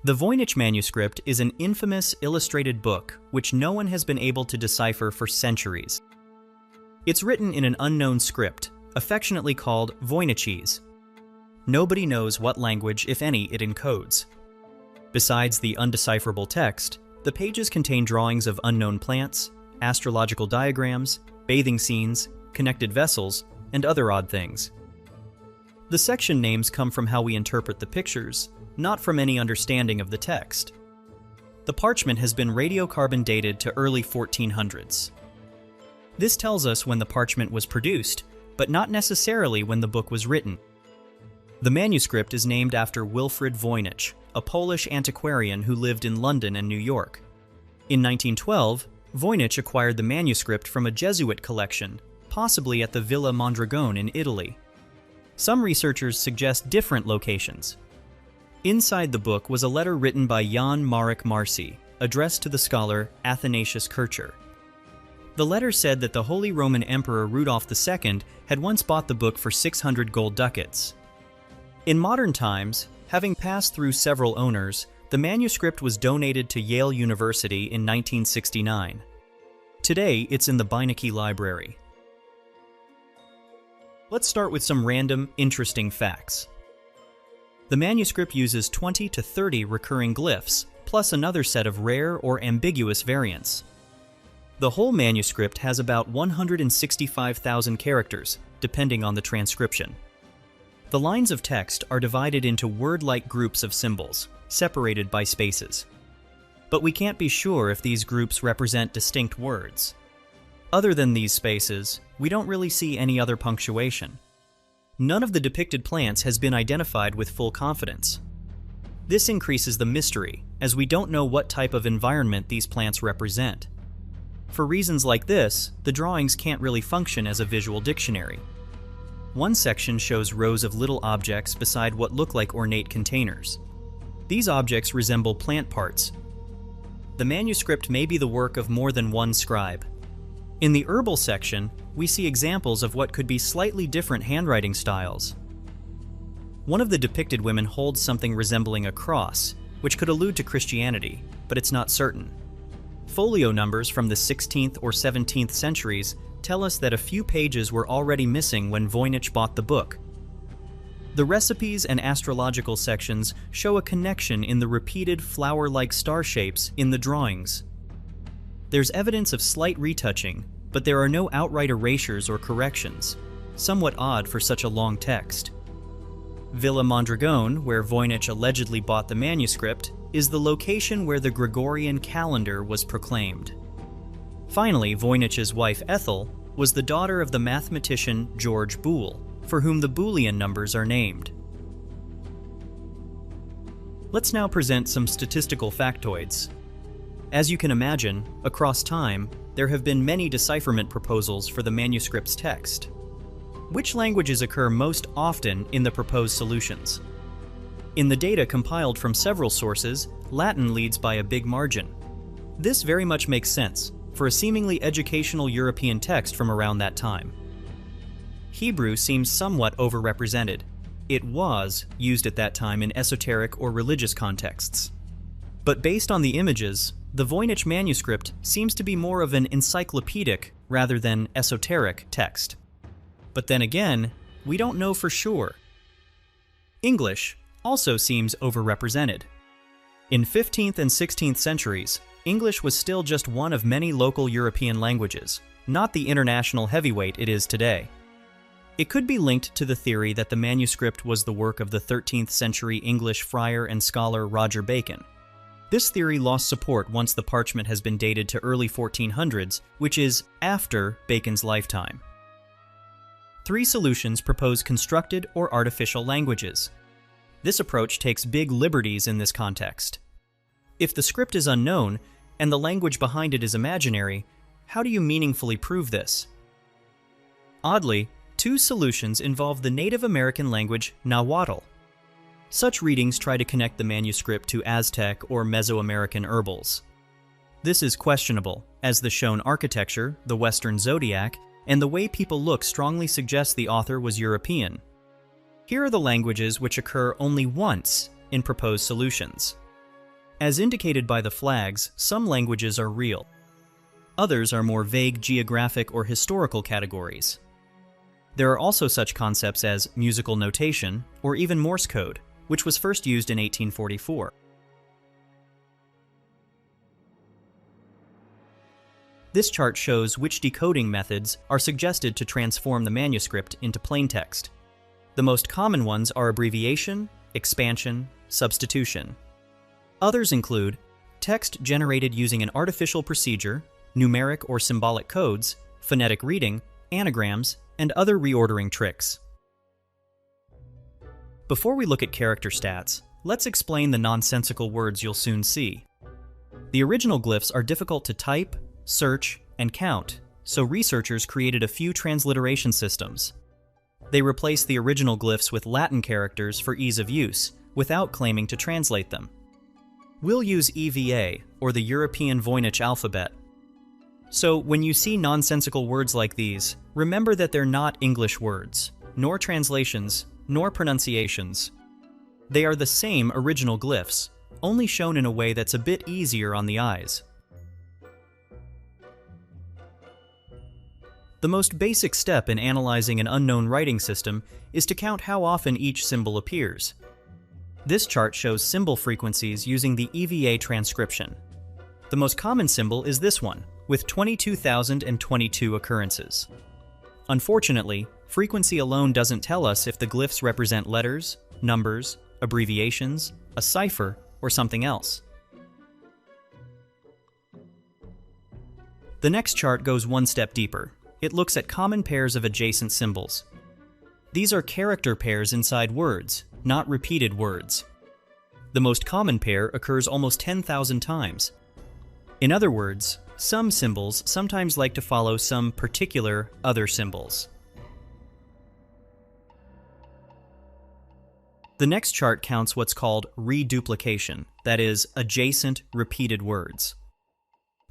The Voynich Manuscript is an infamous illustrated book which no one has been able to decipher for centuries. It's written in an unknown script, affectionately called Voynichese. Nobody knows what language, if any, it encodes. Besides the undecipherable text, the pages contain drawings of unknown plants, astrological diagrams, bathing scenes, connected vessels, and other odd things. The section names come from how we interpret the pictures, not from any understanding of the text. The parchment has been radiocarbon dated to early 1400s. This tells us when the parchment was produced, but not necessarily when the book was written. The manuscript is named after Wilfrid Voynich, a Polish antiquarian who lived in London and New York. In 1912, Voynich acquired the manuscript from a Jesuit collection, possibly at the Villa Mondragone in Italy. Some researchers suggest different locations. Inside the book was a letter written by Jan Marek Marci, addressed to the scholar Athanasius Kircher. The letter said that the Holy Roman Emperor Rudolf II had once bought the book for 600 gold ducats. In modern times, having passed through several owners, the manuscript was donated to Yale University in 1969. Today, it's in the Beinecke Library. Let's start with some random, interesting facts. The manuscript uses 20 to 30 recurring glyphs, plus another set of rare or ambiguous variants. The whole manuscript has about 165,000 characters, depending on the transcription. The lines of text are divided into word-like groups of symbols, separated by spaces. But we can't be sure if these groups represent distinct words. Other than these spaces, we don't really see any other punctuation. None of the depicted plants has been identified with full confidence. This increases the mystery, as we don't know what type of environment these plants represent. For reasons like this, the drawings can't really function as a visual dictionary. One section shows rows of little objects beside what look like ornate containers. These objects resemble plant parts. The manuscript may be the work of more than one scribe. In the herbal section, we see examples of what could be slightly different handwriting styles. One of the depicted women holds something resembling a cross, which could allude to Christianity, but it's not certain. Folio numbers from the 16th or 17th centuries tell us that a few pages were already missing when Voynich bought the book. The recipes and astrological sections show a connection in the repeated flower-like star shapes in the drawings. There's evidence of slight retouching, but there are no outright erasures or corrections, somewhat odd for such a long text. Villa Mondragone, where Voynich allegedly bought the manuscript, is the location where the Gregorian calendar was proclaimed. Finally, Voynich's wife Ethel was the daughter of the mathematician George Boole, for whom the Boolean numbers are named. Let's now present some statistical factoids. As you can imagine, across time, there have been many decipherment proposals for the manuscript's text. Which languages occur most often in the proposed solutions? In the data compiled from several sources, Latin leads by a big margin. This very much makes sense for a seemingly educational European text from around that time. Hebrew seems somewhat overrepresented. It was used at that time in esoteric or religious contexts. But based on the images, the Voynich manuscript seems to be more of an encyclopedic rather than esoteric text. But then again, we don't know for sure. English also seems overrepresented. In 15th and 16th centuries, English was still just one of many local European languages, not the international heavyweight it is today. It could be linked to the theory that the manuscript was the work of the 13th century English friar and scholar Roger Bacon. This theory lost support once the parchment has been dated to early 1400s, which is after Bacon's lifetime. 3 solutions propose constructed or artificial languages. This approach takes big liberties in this context. If the script is unknown, and the language behind it is imaginary, how do you meaningfully prove this? Oddly, 2 solutions involve the Native American language Nahuatl. Such readings try to connect the manuscript to Aztec or Mesoamerican herbals. This is questionable, as the shown architecture, the Western zodiac, and the way people look strongly suggest the author was European. Here are the languages which occur only once in proposed solutions: As indicated by the flags, some languages are real. Others are more vague geographic or historical categories. There are also such concepts as musical notation or even Morse code, which was first used in 1844. This chart shows which decoding methods are suggested to transform the manuscript into plaintext. The most common ones are abbreviation, expansion, substitution. Others include text generated using an artificial procedure, numeric or symbolic codes, phonetic reading, anagrams, and other reordering tricks. Before we look at character stats, let's explain the nonsensical words you'll soon see. The original glyphs are difficult to type, search, and count, so researchers created a few transliteration systems. They replaced the original glyphs with Latin characters for ease of use, without claiming to translate them. We'll use EVA, or the European Voynich alphabet. So when you see nonsensical words like these, remember that they're not English words, nor translations, nor pronunciations. They are the same original glyphs, only shown in a way that's a bit easier on the eyes. The most basic step in analyzing an unknown writing system is to count how often each symbol appears. This chart shows symbol frequencies using the EVA transcription. The most common symbol is this one, with 22,022 occurrences. Unfortunately, frequency alone doesn't tell us if the glyphs represent letters, numbers, abbreviations, a cipher, or something else. The next chart goes one step deeper. It looks at common pairs of adjacent symbols. These are character pairs inside words, not repeated words. The most common pair occurs almost 10,000 times. In other words, some symbols sometimes like to follow some particular other symbols. The next chart counts what's called reduplication, that is, adjacent repeated words.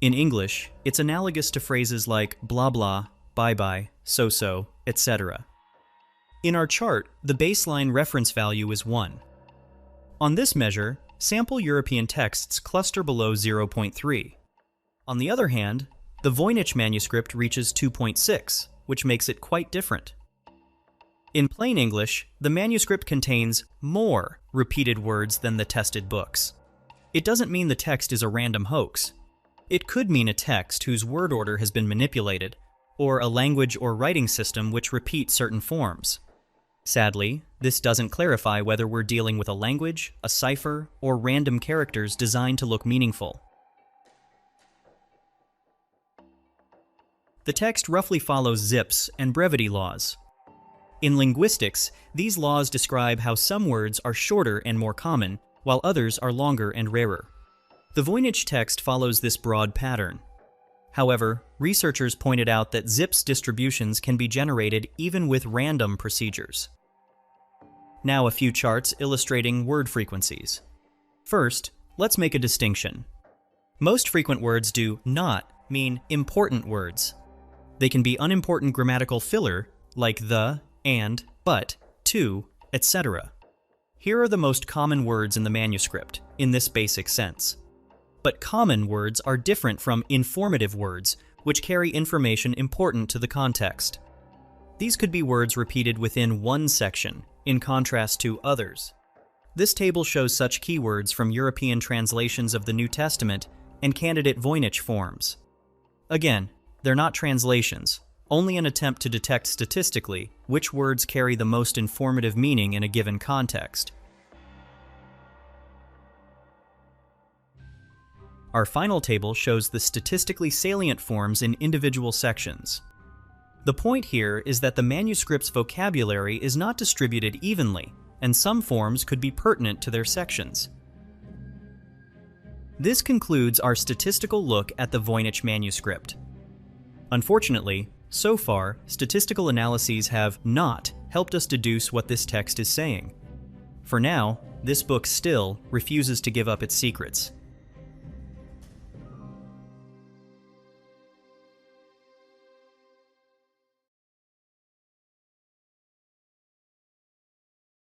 In English, it's analogous to phrases like blah blah, bye bye, so-so, etc. In our chart, the baseline reference value is 1. On this measure, sample European texts cluster below 0.3. On the other hand, the Voynich manuscript reaches 2.6, which makes it quite different. In plain English, the manuscript contains more repeated words than the tested books. It doesn't mean the text is a random hoax. It could mean a text whose word order has been manipulated, or a language or writing system which repeats certain forms. Sadly, this doesn't clarify whether we're dealing with a language, a cipher, or random characters designed to look meaningful. The text roughly follows Zipf's and brevity laws. In linguistics, these laws describe how some words are shorter and more common, while others are longer and rarer. The Voynich text follows this broad pattern. However, researchers pointed out that Zipf's distributions can be generated even with random procedures. Now a few charts illustrating word frequencies. First, let's make a distinction. Most frequent words do not mean important words. They can be unimportant grammatical filler, like the, and, but, to, etc. Here are the most common words in the manuscript, in this basic sense. But common words are different from informative words, which carry information important to the context. These could be words repeated within one section, in contrast to others. This table shows such keywords from European translations of the New Testament and candidate Voynich forms. Again, they're not translations, only an attempt to detect statistically which words carry the most informative meaning in a given context. Our final table shows the statistically salient forms in individual sections. The point here is that the manuscript's vocabulary is not distributed evenly, and some forms could be pertinent to their sections. This concludes our statistical look at the Voynich manuscript. Unfortunately, so far, statistical analyses have not helped us deduce what this text is saying. For now, this book still refuses to give up its secrets.